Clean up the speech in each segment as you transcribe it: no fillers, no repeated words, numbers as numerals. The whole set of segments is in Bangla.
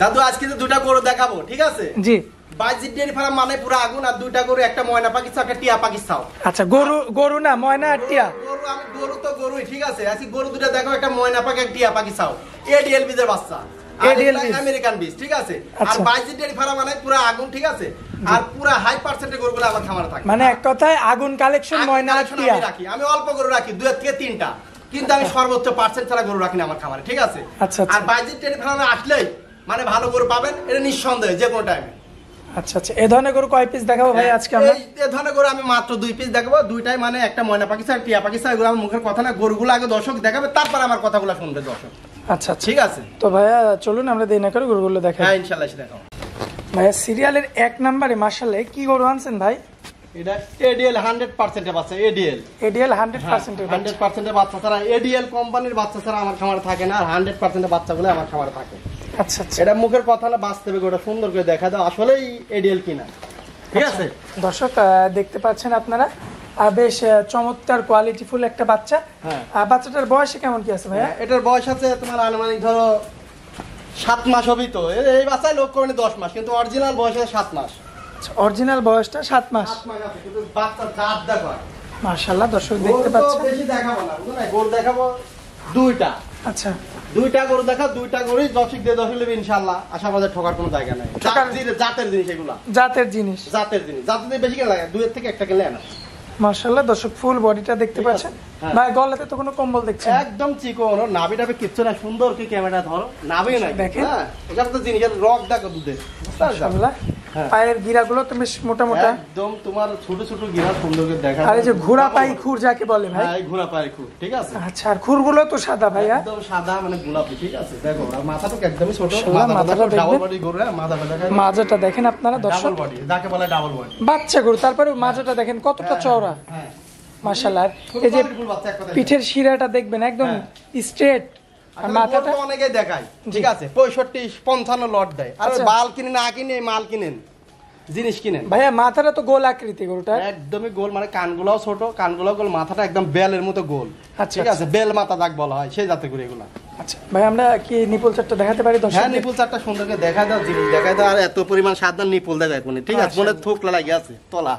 দাদু আজকে তো দুটা গরু দেখাবো, ঠিক আছে? জি। বাইজির ডেয়ারি ফার্ম মানে পুরো আগুন, আর দুইটা গরু, একটা ময়না পাখি চাও, একটা টিয়া পাখি চাও। আচ্ছা, গরু না ময়না আর টিয়া? গরু তো গরুই, ঠিক আছে। আজকে গরু দুটা দেখো, একটা ময়না পাখি, একটা টিয়া পাখি চাও। এডিএল বীজের বাচ্চা, আমেরিকান বীজ, ঠিক আছে। আর বাইজির ডেয়ারি ফার্ম মানে পুরো আগুন, ঠিক আছে। আর পুরো হাই পার্সেন্টের গরুগুলো আমার খামারে থাকে। মানে এক কথায় আগুন কালেকশন, ময়না আর টিয়া রাখি। আমি অল্প গরু রাখি, 2 থেকে 3টা, কিন্তু আমি সর্বোচ্চ পার্সেন্ট ছাড়া গরু রাখি না আমার খামারে, ঠিক আছে। আর বাইজির ডেয়ারি ফার্মে আসলেই মানে ভালো গরু পাবেন, এটা নিঃসন্দেহে, যে কোনো টাইমে। আচ্ছা আচ্ছা, এই ধরনের গরু কয় পিস দেখাবো ভাই আজকে আমরা? এই ধরনের গরু আমি মাত্র 2 পিস দেখাবো। দুইটাই মানে একটা ময়না পাখি আর টিয়া পাখি। এগুলো আমার মুখের কথা না, গরুগুলো আগে দর্শক দেখাবে, তারপর আমার কথাগুলো শুনবে দর্শক। আচ্ছা ঠিক আছে। তো ভাইয়া চলুন আমরা দেরি না করে গরুগুলো দেখাই। হ্যাঁ ইনশাআল্লাহ দেখাও। ভাইয়া সিরিয়ালের 1 নম্বরে মাশাআল্লাহ কি গরু আনছেন ভাই? এটা এডিএল 100% এর বাচ্চা। এডিএল 100% এর 100% এর বাচ্চা ছাড়া, এডিএল কোম্পানির বাচ্চা ছাড়া আমার খামারে থাকে না। আর 100% এর বাচ্চাগুলো আমার খামারে থাকে। আচ্ছা আচ্ছা, এটা মুখের কথা না, বাস্তবে গোটা সুন্দর করে দেখা দাও আসলেই এডিএল কিনা, ঠিক আছে। দর্শক দেখতে পাচ্ছেন আপনারা, বেশ চমৎকার কোয়ালিটিফুল একটা বাচ্চা। বাচ্চাটার বয়স কেমন কি আছে ভাইয়া? এটার বয়স আছে তোমার আনুমানিক ধরো 7 মাস হবি। তো এই বাচ্চায় লোক করে 10 মাস, কিন্তু অরিজিনাল বয়স আছে 7 মাস। অরিজিনাল বয়সটা 7 মাস। কিন্তু বাচ্চার দাঁত দেখো মাশাআল্লাহ। দর্শক দেখতে পাচ্ছেন, বেশি দেখাবো না, বুঝলে? গরু দেখাবো দুইটা। আচ্ছা, দুইটা গরু দেখাও, দুইটা গরুই দর্শক দিয়ে দর্শক নেবে ইনশাআল্লাহ। আশাবাদের ঠকার কোনো জায়গা নাই। জাতের জিনিস এগুলা, জাতের জিনিস। জাতের বেশি কেন লাগে, 2 থেকে 1টা কেলে না। মাশাআল্লাহ। দর্শক ফুল বডিটা দেখতে পাচ্ছেন ভাই, গলাতে তো কোনো কম্বল দেখছেন? একদম চিকন, নাভি টাভি কিচ্ছু না, সুন্দর কি ক্যামেরা ধরো, নাভি নাই দেখেন। এটা তো জিনিসের রক দেখো দুধের, মাশাআল্লাহ। পায়ের গিরাগুলো তো বেশ মোটা মোটা, একদম তোমার ছোট ছোট গিরা, সুন্দর করে দেখা। আর এই যে ঘোড়া পাই খুর যাকে বলে ভাই, হ্যাঁ ঘোড়া পাই খুর, ঠিক আছে। আচ্ছা, আর খুরগুলো তো সাদা ভাইয়া, একদম সাদা মানে গোলাপি, ঠিক আছে। দেখো আর মাথাটা একদমই ছোট, মাথাটা ডাবল বডি গরু। মাথাটা দেখেন, মাজাটা দেখেন আপনারা দর্শক, ডাবল বডি যাকে বলে, ডাবল বডি বাচ্চা গরু। তারপরে মাজাটা দেখেন কতটা চওড়া, মাশাআল্লাহ। এই যে পিঠের শিরাটা দেখবেন একদম স্ট্রেট, আর মাথাটা অনেকেই দেখায়, ঠিক আছে। 65-55 লট দেয়। আর বাল কিনে না কিনে মাল কিনেন, জিনিস কিনেন ভাইয়া। মাথাটা তো গোল আকৃতি গরুটা, একদমই গোল, মানে কানগুলোও ছোট, কানগুলো গোল, মাথাটা একদম বেলের মতো গোল, ঠিক আছে। বেল মাথা দাগ বলা হয় সেই জাতের গরু এগুলা। আচ্ছা ভাই, আমরা কি নিপল চারটা দেখাতে পারি? হ্যাঁ নিপল চারটা সুন্দর করে দেখা দাও, জিনিস দেখা দাও। আর এত পরিমাণ সাধারণ নিপল দেখায় কোনে, ঠিক আছে। মনে থোকলা লাগে আছে, তলা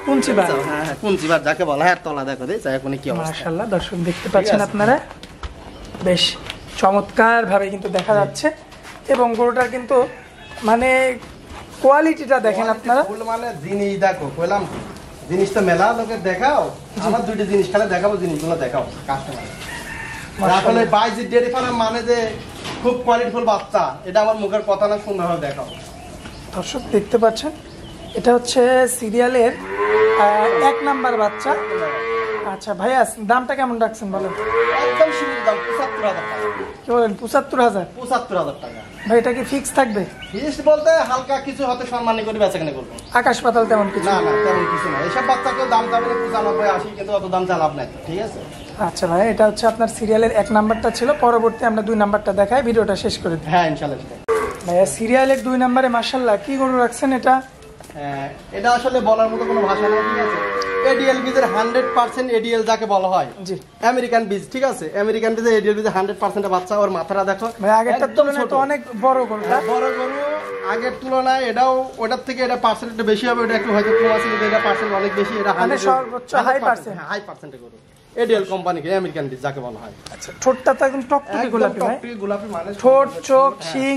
কুঞ্চিবার, হ্যাঁ কুঞ্চিবার যাকে বলা হয়, তলা দেখো দেই চাই কোনে কি অবস্থা। মাশাআল্লাহ। দর্শক দেখতে পাচ্ছেন আপনারা, বেশ চমৎকার ভাবে কিন্তু দেখা যাচ্ছে। এবং গরুটার কিন্তু মানে কোয়ালিটিটা দেখেন আপনারা, মানে জিনিস দেখো, কইলাম জিনিস তো মেলা লোকে দেখাও, আমার দুইটা জিনিস খেলে দেখাবো, জিনিসগুলো দেখাও কাস্টমার। আসলে বাইজির ডেয়ারি ফার্ম মানে যে খুব কোয়ালিটিফুল বাচ্চা, এটা আমার মুখের কথা না, সুন্দরভাবে দেখাও। দর্শক দেখতে পাচ্ছেন, এটা হচ্ছে সিরিয়ালের 1 নাম্বার বাচ্চা। আচ্ছা ভাইয়া, দামটা কেমন রাখছেন বলেন? একদম সীমিত দাম, 75,000 টাকা। কি বলেন, 75,000? 75,000 টাকা। ভাই এটা কি ফিক্স থাকবে? ফিক্স বলতে হালকা কিছু হতে সম্মানী করে বেচাকেনা করবো। আকাশ পাতাল তেমন কিছু না, তেমন কিছু না। এইসব বাচ্চাকে দাম চাবে 95-80, কিন্তু অত দাম চালাব না, ঠিক আছে। আচ্ছা ভাই, এটা হচ্ছে আপনার সিরিয়ালের 1 নাম্বারটা ছিল। পরবর্তী আমরা 2 নাম্বারটা দেখাই, ভিডিওটা শেষ করে দিই। হ্যাঁ ইনশাআল্লাহ। ভাইয়া সিরিয়ালের 2 নাম্বারে মাশাআল্লাহ কি গরু রাখছেন এটা? এটা আসলে বলার মতো কোনো ভাষা নেই, ঠিক আছে। এডিএল বীজের 100% এডিএল যাকে বলা হয়, জি আমেরিকান বীজ, ঠিক আছে। আমেরিকান বীজের এডিএল বীজের 100% বাচ্চা। ওর মাথাটা দেখো ভাই, আগেরটার তুলনায় তো অনেক বড় গরুটা। বড় গরু আগের তুলনায় এটাও ওটার থেকে এটা পার্সেন্ট একটু বেশি হবে, এটা একটু হয়তো কম আছে, কিন্তু এটা পার্সেন্ট অনেক বেশি। এটা সর্বোচ্চ হাই পার্সেন্ট, হাই পার্সেন্টের গরু, এডিএল কোম্পানিকে আমেরিকান বীজ যাকে বলা হয়। আচ্ছা, ঠোঁটটা তো একদম টকটকে গোলাপি ভাই, টকটকে গোলাপি, মানে ঠোঁট, চোখ, শিং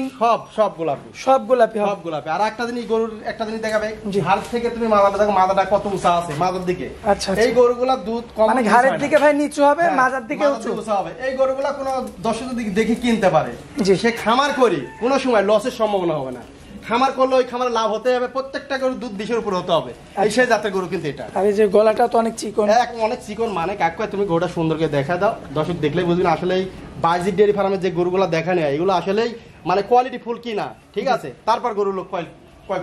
সব গোলাপি, সব গোলাপি, সব গোলাপি। আর একটা জিনিস গরুর একটা জিনিস দেখাবে, ঘাড় থেকে তুমি মাথাটা দেখো, মাথাটা কত উঁচা আছে মাথার দিকে। আচ্ছা, এই গরুগুলা দুধ কম, মানে ঘাড়ের দিকে ভাই নিচু হবে, মাথার দিকে উঁচু হবে। এই গরুগুলা কোনো দর্শক যদি দেখে কিনতে পারে, যে সে খামার করি কোনো সময় লসের সম্ভাবনা হবে না। খামার করলে ওই খামারে লাভ হতে হবে, প্রত্যেকটা গরু দুধ 20-এর উপর হতে হবে। এই সেই জাতের গরু কিন্তু এটা। আর এই যে গলাটা তো অনেক চিকন, অনেক চিকন, মানে কাকু তুমি গরুটা সুন্দর করে দেখা দাও, দর্শক দেখলে বুঝবেন আসলে বাইজির ডেয়ারি ফার্মের যে গরুগুলো দেখা নেয় এগুলো আসলেই মানে কোয়ালিটি ফুল কিনা, ঠিক আছে। তারপর গরু লোক কয়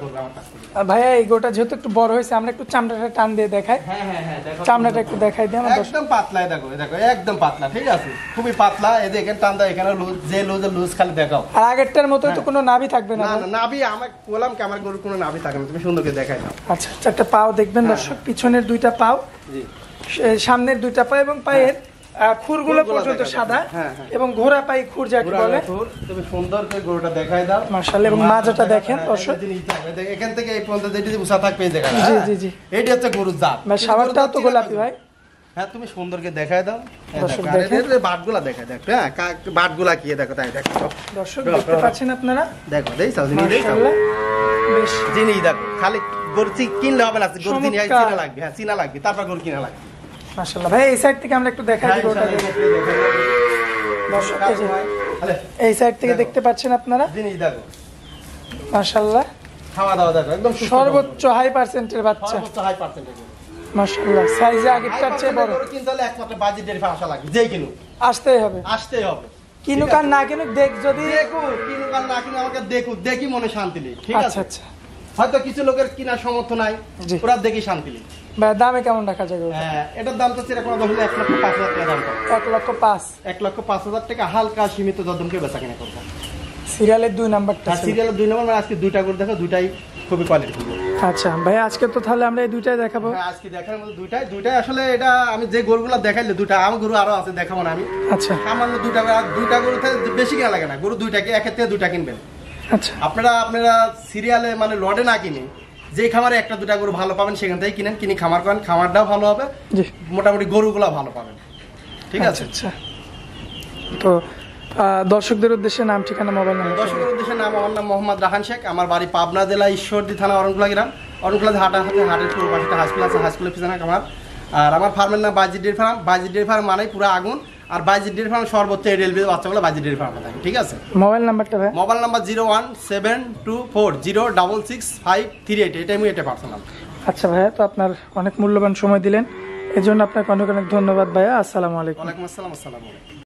করবে আমার কাছ থেকে। ভাইয়া এই গরুটা যেহেতু একটু বড় হয়েছে, আমরা একটু চামড়াটা টান দিয়ে দেখাই। হ্যাঁ দেখো, চামড়াটা একটু দেখাই দিই। একদম পাতলা, দেখো একদম পাতলা, ঠিক আছে, খুবই পাতলা। এই যে এখানে টান দাও, এখানে লুজ খালি দেখাও। আর আগেরটার মতো তো কোনো নাভি থাকবে না? না নাভি, আমার বললাম কি আমার গরুর কোনো নাভি থাকে না, তুমি সুন্দর করে দেখাই দাও। আচ্ছা, একটা পাও দেখবেন দর্শক, পিছনের 2টা পাও, সামনের 2টা পা, এবং পায়ের খুরগুলো পর্যন্ত সাদা এবং ঘোড়া পাই খুর যাকে বলে। তুমি সুন্দর করে গরুটা দেখাই দাও মাশাআল্লাহ, এবং মাজাটা দেখেন দর্শক, এখান থেকে এই পর্যন্ত যেটি উষা থাকবে এই জায়গা। জি জি জি, এটি হচ্ছে গরুর জাত। ভাই সাবারটাও তো গোলাপি ভাই। হ্যাঁ তুমি সুন্দরকে দেখাই দাও, দর্শক দেখেন বাটগুলা দেখাই দেখো। হ্যাঁ বাটগুলা কি দেখো, তাই দেখো দর্শক দেখতে পাচ্ছেন আপনারা, দেখো দেখাও জিনিস মাশাআল্লাহ বেশ জিনিস দেখো। খালি গরু কিনলে হবে না, গরু জিনিস চিনা লাগবে। হ্যাঁ চিনা লাগবে, তারপর গরু কিনা লাগবে। মাশাআল্লাহ ভাই এই সাইড থেকে আমরা একটু দেখাই দিই গরুটা। দর্শক এই সাইড থেকে দেখতে পাচ্ছেন আপনারা জিনিস দেখো মাশাআল্লাহ, খাওয়া দাওয়া দেখো একদম সর্বোচ্চ হাই পার্সেন্টের বাচ্চা, সর্বোচ্চ হাই পার্সেন্টেজ মাশাআল্লাহ। সাইজে আগেরটার চেয়ে বড়। কিন্তু হলে একমাত্র বাজি ডেয়ারি ফার্ম আসা লাগবে, যেই কিনুক আসতেই হবে, আসতেই হবে। কিনুক আর না কিনুক দেখ, যদি দেখুক কিনুক আর না কিনুক আমাকে দেখুক, দেখি মনে শান্তি নেই। ঠিক আচ্ছা আছে, আচ্ছা, হয়তো কিছু লোকের কিনার সামর্থ্য নাই, জি। ওরা দেখি শান্তি নেই। ভাই দামে কেমন রাখা যাবে? হ্যাঁ এটার দাম তো সেরকম হলে 1,05,000 টাকা দাম পাবে। 1,05,000 1,05,000 টাকা হালকা সীমিত দরদামকে বেচা কিনা করবো। সিরিয়ালের 2 নাম্বারটা। আর সিরিয়ালের 2 নম্বর মানে আজকে দুইটা করে দেখো, দুইটাই খুবই কোয়ালিটি। আচ্ছা ভাই আজকে তো তাহলে আমরা এই দুইটাই দেখাবো। হ্যাঁ আজকে দেখার মধ্যে দুইটাই আসলে এটা আমি যে গরুগুলো দেখাইলে দুইটা, আমার গরু আরো আছে দেখাবো না আমি। আচ্ছা আমার দুইটা গরু থেকে বেশি কেনা লাগে না, গরু দুইটাকে একের থেকে দুইটা কিনবেন। আচ্ছা আপনারা সিরিয়ালে মানে লডে না কিনে যে খামারে একটা দুটা গরু ভালো পাবেন সেখান থেকে কিনেন, কিনে খামার করেন, খামারটাও ভালো হবে, জি মোটামুটি গরুগুলো ভালো পাবেন। ঠিক আছে, আচ্ছা তো দর্শকদের উদ্দেশ্যে নাম ঠিকানা মোবাইল নাম্বার। দর্শকের উদ্দেশ্যে নাম, আমার নাম মোহাম্মদ রাহান শেখ, আমার বাড়ি পাবনা জেলা ঈশ্বরদী থানা অরণকুলা গ্রাম। অরণকুলা হাটের পূর্ব পাশে হাই স্কুল আছে, হাই স্কুলের পিছনে আমার। আর আমার ফার্মের নাম বাইজিৎ ডেয়ারি ফার্ম। বাইজিৎ ডেয়ারি ফার্ম মানে পুরো আগুন, আর বাইজিৎ ডেয়ারি ফার্ম সর্বোচ্চ রেলওয়ে বাচ্চাগুলো বাইজিৎ ডেয়ারি ফার্মে থাকে। ঠিক আছে, মোবাইল নাম্বারটা ভাই? মোবাইল নাম্বার 01724066538, এটাই আমি এটা পার্সোনাল। আচ্ছা ভাইয়া, তো আপনার অনেক মূল্যবান সময় দিলেন, এজন্য আপনাকে অনেক অনেক ধন্যবাদ ভাইয়া। আসসালামু আলাইকুম। ওয়ালাইকুম আসসালাম। আসসালামু আলাইকুম।